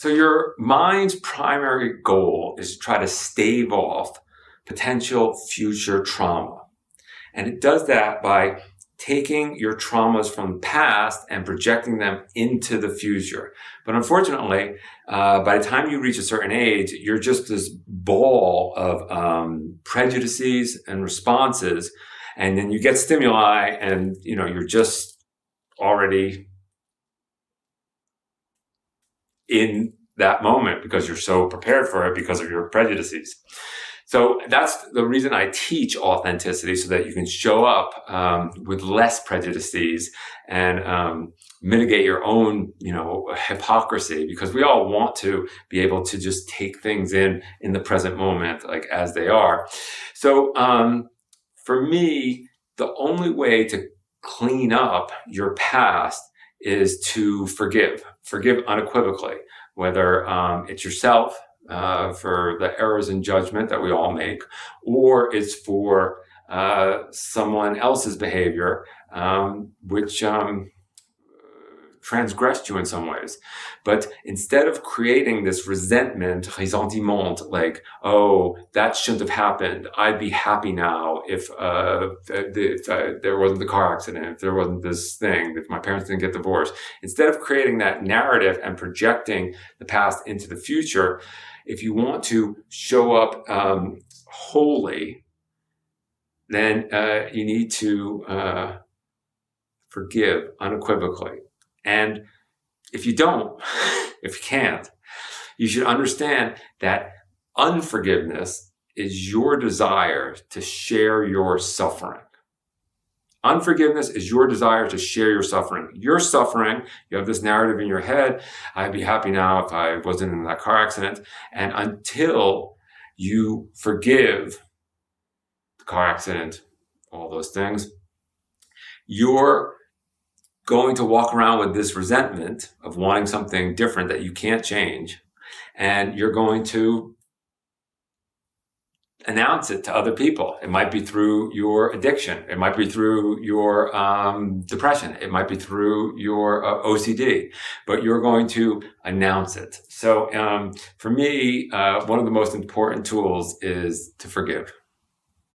So your mind's primary goal is to try to stave off potential future trauma. And it does that by taking your traumas from the past and projecting them into the future. But unfortunately, by the time you reach a certain age, you're just this ball of prejudices and responses. And then you get stimuli and, you're just already in that moment because you're so prepared for it because of your prejudices. So that's the reason I teach authenticity, so that you can show up with less prejudices and mitigate your own, hypocrisy, because we all want to be able to just take things in the present moment, like as they are. So for me, the only way to clean up your past is to forgive unequivocally, whether it's yourself for the errors in judgment that we all make, or it's for someone else's behavior, which transgressed you in some ways. But instead of creating this resentment, ressentiment, like, oh, that shouldn't have happened, I'd be happy now if there wasn't the car accident, if there wasn't this thing, if my parents didn't get divorced. Instead of creating that narrative and projecting the past into the future, if you want to show up wholly, then you need to forgive unequivocally. And if you don't, if you can't, you should understand that unforgiveness is your desire to share your suffering. Unforgiveness is your desire to share your suffering. Your suffering, you have this narrative in your head, I'd be happy now if I wasn't in that car accident. And until you forgive the car accident, all those things, you're going to walk around with this resentment of wanting something different that you can't change. And you're going to announce it to other people. It might be through your addiction. It might be through your depression. It might be through your OCD, but you're going to announce it. So for me, one of the most important tools is to forgive.